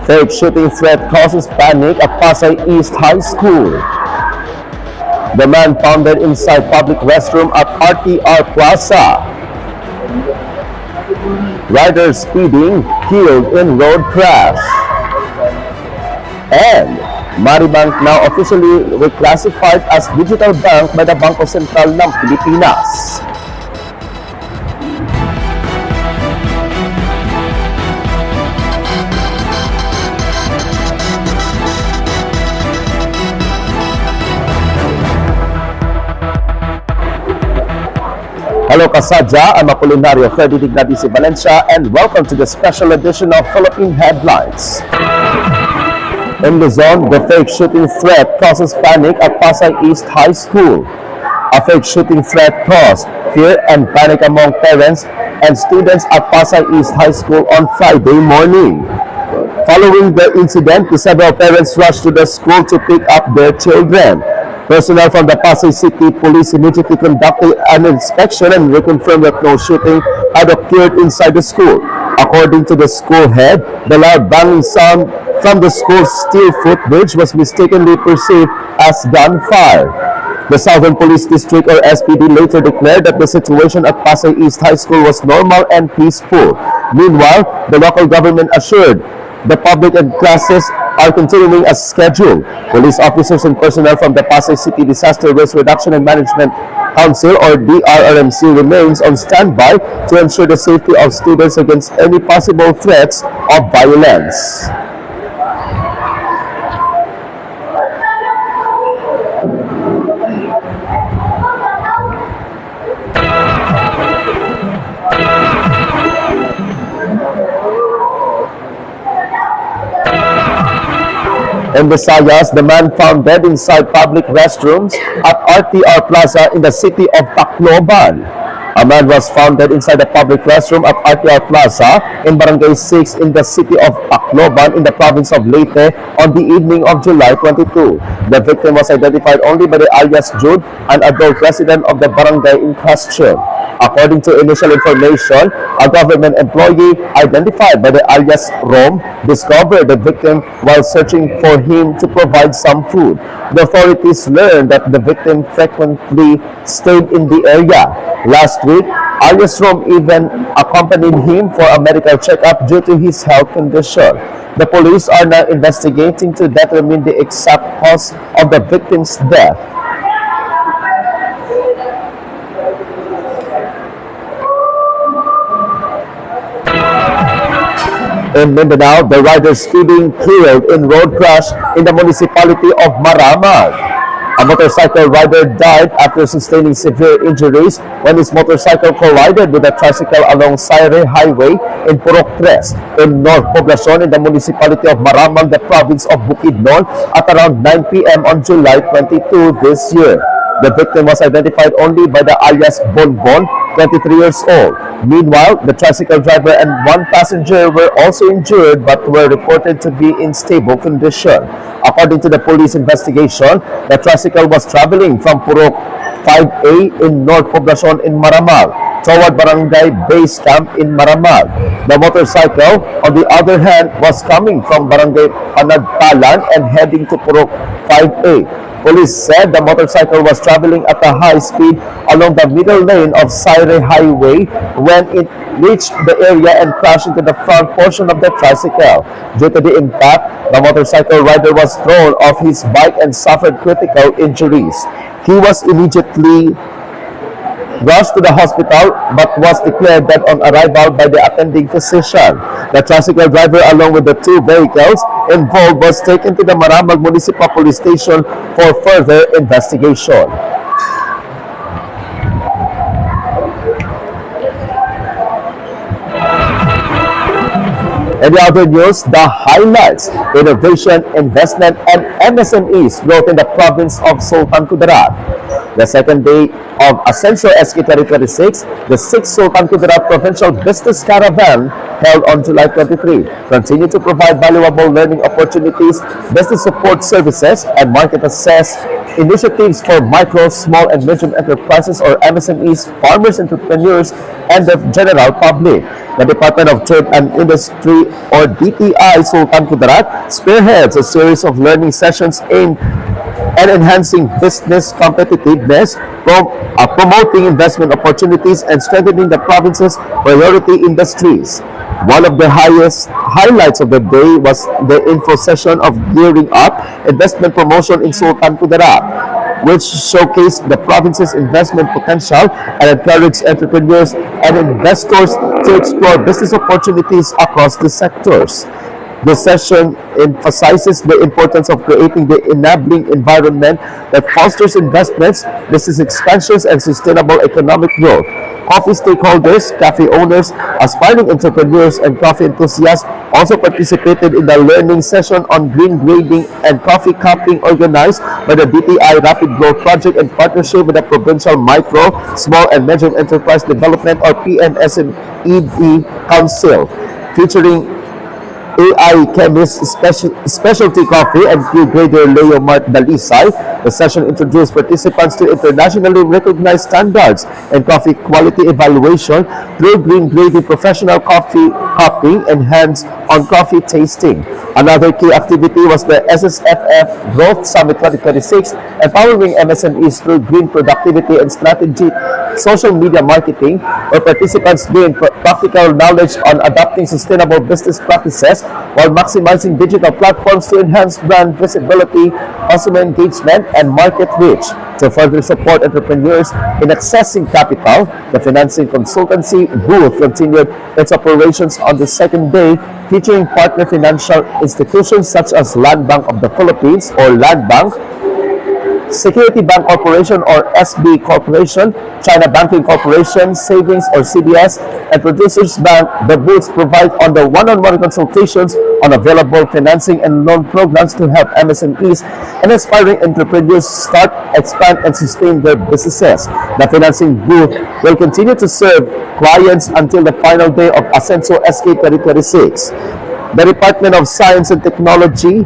Fake shooting threat causes panic at Pasay East High School. The man found dead inside public restroom at RTR Plaza. Rider speeding, killed in road crash. And Maribank now officially reclassified as digital bank by the Bangko Sentral ng Pilipinas. Hello kasadya, I'm Apolinario Freddy Dignadisi Valencia and welcome to the special edition of Philippine Headlines. In Luzon, the fake shooting threat causes panic at Pasay East High School. A fake shooting threat caused fear and panic among parents and students at Pasay East High School on Friday morning. Following the incident, several parents rushed to the school to pick up their children. Personnel from the Pasay City Police immediately conducted an inspection and reconfirmed that no shooting had occurred inside the school. According to the school head, the loud banging sound from the school's steel footbridge was mistakenly perceived as gunfire. The Southern Police District or SPD later declared that the situation at Pasay East High School was normal and peaceful. Meanwhile, the local government assured the public and classes are continuing as scheduled. Police officers and personnel from the Pasay City Disaster Risk Reduction and Management Council or DRRMC remains on standby to ensure the safety of students against any possible threats of violence. In Visayas, the man found dead inside public restrooms at RTR Plaza in the city of Tacloban. A man was found dead inside the public restroom at RTR Plaza in Barangay 6 in the city of Tacloban in the province of Leyte on the evening of July 22. The victim was identified only by the alias Jude, an adult resident of the barangay in question. According to initial information, a government employee identified by the alias Rom discovered the victim while searching for him to provide some food. The authorities learned that the victim frequently stayed in the area. Last week, alias Rom even accompanied him for a medical checkup due to his health condition. The police are now investigating to determine the exact cause of the victim's death. In Mindanao, the rider speeding killed in road crash in the municipality of Maramag. A motorcycle rider died after sustaining severe injuries when his motorcycle collided with a tricycle along Sayre Highway in Purok 3 in North Poblacion in the municipality of Maramag, the province of Bukidnon at around 9 p.m. on July 22 this year. The victim was identified only by the alias Bonbon, 23 years old. Meanwhile, the tricycle driver and one passenger were also injured but were reported to be in stable condition. According to the police investigation, the tricycle was traveling from Purok 5A in North Poblacion in Maramag toward Barangay Base Camp in Maramag. The motorcycle, on the other hand, was coming from Barangay Panagtalan and heading to Purok 5A. Police said the motorcycle was traveling at a high speed along the middle lane of Sayre Highway when it reached the area and crashed into the front portion of the tricycle. Due to the impact, the motorcycle rider was thrown off his bike and suffered critical injuries. He was immediately rushed to the hospital but was declared dead on arrival by the attending physician. The tricycle driver along with the two vehicles involved was taken to the Maramag Municipal Police Station for further investigation. In the other news, the highlights, innovation, investment, and MSMEs growth in the province of Sultan Kudarat. The second day of Ascenso SK 2026, the 6th Sultan Kudarat Provincial Business Caravan held on July 23, continue to provide valuable learning opportunities, business support services, and market access initiatives for micro, small, and medium enterprises or MSMEs, farmers, entrepreneurs, and the general public. The Department of Trade and Industry or DTI Sultan Kudarat spearheads a series of learning sessions aimed at enhancing business competitiveness, promoting investment opportunities, and strengthening the province's priority industries. One of the highlights of the day was the info session of Gearing Up Investment Promotion in Sultan Kudarat, which showcased the province's investment potential and encouraged entrepreneurs and investors to explore business opportunities across the sectors. The session emphasizes the importance of creating the enabling environment that fosters investments, business expansions, and sustainable economic growth. Coffee stakeholders, cafe owners, aspiring entrepreneurs, and coffee enthusiasts also participated in the learning session on green grading and coffee camping organized by the DTI Rapid Growth Project in partnership with the Provincial Micro, Small, and Medium Enterprise Development or PMSMED Council, featuring AI Chemist Specialty Coffee and Q Grader Leo Mart Dalisay. The session introduced participants to internationally recognized standards and coffee quality evaluation through green grading, professional coffee cupping, and hands-on coffee tasting. Another key activity was the SSFF Growth Summit 2026, empowering MSMEs through green productivity and strategic social media marketing, where participants gained practical knowledge on adopting sustainable business practices while maximizing digital platforms to enhance brand visibility, customer engagement, and market reach. To further support entrepreneurs in accessing capital, the financing consultancy booth continued its operations on the second day, featuring partner financial institutions such as Land Bank of the Philippines or Land Bank, Security Bank Corporation or SB Corporation, China Banking Corporation, Savings or CBS, and Producers Bank. The booths provide one-on-one consultations on available financing and loan programs to help MSMEs and aspiring entrepreneurs start, expand, and sustain their businesses. The financing booth will continue to serve clients until the final day of Ascenso SK 2026. The Department of Science and Technology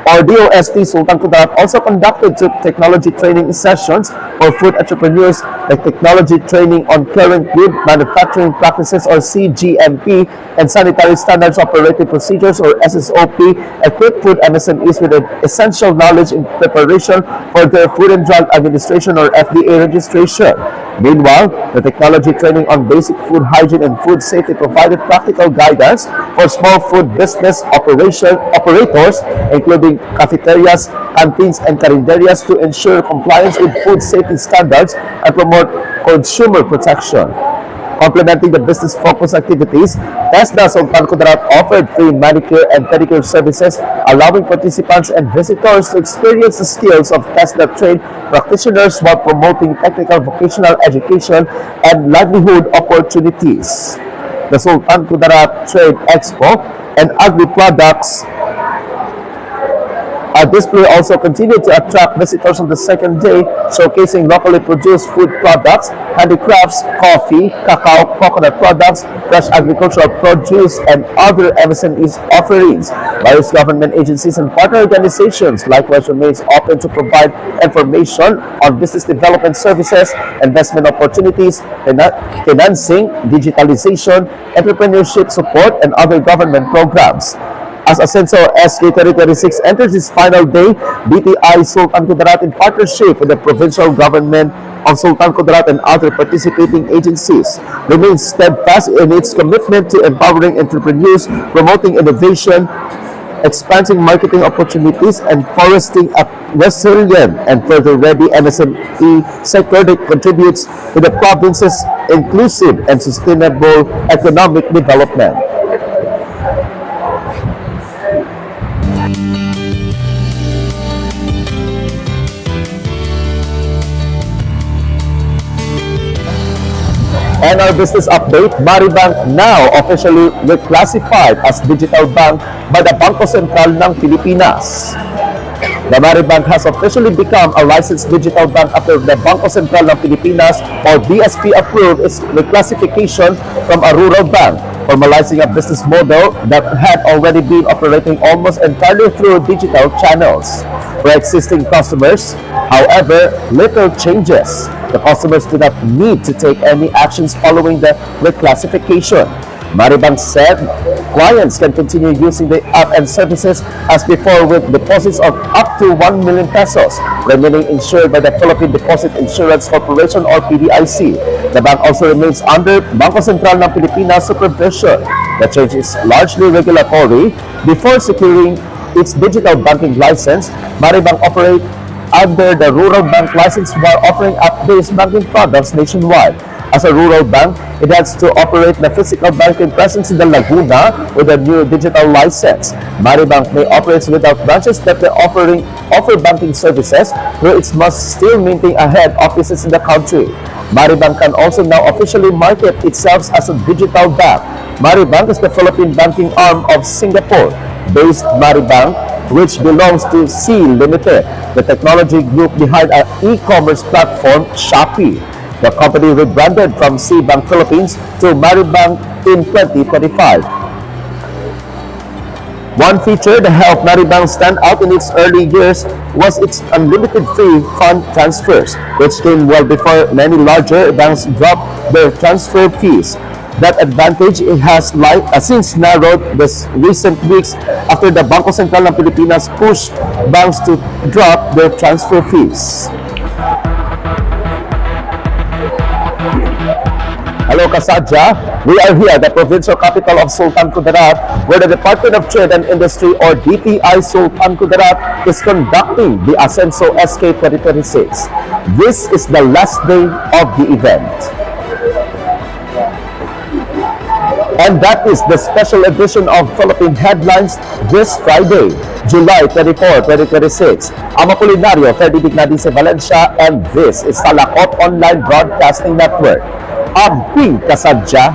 or DOST Sultan Kudarat also conducted two technology training sessions for food entrepreneurs, like technology training on current good manufacturing practices or CGMP and sanitary standards operating procedures or SSOP, equip food MSMEs with essential knowledge in preparation for their Food and Drug Administration or FDA registration. Meanwhile, the technology training on basic food hygiene and food safety provided practical guidance for small food business operators, including cafeterias, canteens, and carinderias, to ensure compliance with food safety standards and promote consumer protection. Complementing the business-focused activities, TESDA Sultan Kudarat offered free manicure and pedicure services, allowing participants and visitors to experience the skills of TESDA-trained practitioners while promoting technical vocational education and livelihood opportunities. The Sultan Kudarat Trade Expo and Agri-Products display also continued to attract visitors on the second day, showcasing locally produced food products, handicrafts, coffee, cacao, coconut products, fresh agricultural produce, and other MSMEs offerings. Various government agencies and partner organizations likewise remains open to provide information on business development services, investment opportunities, financing, digitalization, entrepreneurship support, and other government programs. As Ascenso SK 2026 enters its final day, DTI Sultan Kudarat, in partnership with the provincial government of Sultan Kudarat and other participating agencies, remains steadfast in its commitment to empowering entrepreneurs, promoting innovation, expanding marketing opportunities, and fostering a resilient and further ready MSME sector that contributes to the province's inclusive and sustainable economic development. And our business update, Maribank now officially reclassified as digital bank by the Bangko Sentral ng Pilipinas. The Maribank has officially become a licensed digital bank after the Bangko Sentral ng Pilipinas or BSP approved its reclassification from a rural bank, formalizing a business model that had already been operating almost entirely through digital channels. For existing customers, however, little changes. The customers do not need to take any actions following the reclassification. Maribank said clients can continue using the app and services as before with deposits of up to 1 million pesos, remaining insured by the Philippine Deposit Insurance Corporation or PDIC. The bank also remains under Bangko Sentral ng Pilipinas supervision. The change is largely regulatory. Before securing its digital banking license, Maribank operates under the rural bank license while offering app-based banking products nationwide. As a rural bank, it has to operate the physical banking presence in the Laguna with a new digital license. Maribank may operate without branches that they offer banking services, where it must still maintain a head offices in the country. Maribank can also now officially market itself as a digital bank. Maribank is the Philippine banking arm of Singapore-based Maribank, which belongs to C Limited, the technology group behind an e-commerce platform, Shopee. The company rebranded from Bank Philippines to Maribank in 2025. One feature that helped Maribank stand out in its early years was its unlimited free fund transfers, which came well before many larger banks dropped their transfer fees. That advantage has since narrowed this recent weeks after the Bangko Sentral ng Pilipinas pushed banks to drop their transfer fees. Hello Kasadja, we are here at the provincial capital of Sultan Kudarat, where the Department of Trade and Industry or DTI Sultan Kudarat is conducting the Ascenso SK 2026. This is the last day of the event. And that is the special edition of Philippine Headlines this Friday, July 24, 2026. I'm Apolinario, Ferdi Dignadi Valencia, and this is Salakot Online Broadcasting Network. Abing Kasadja.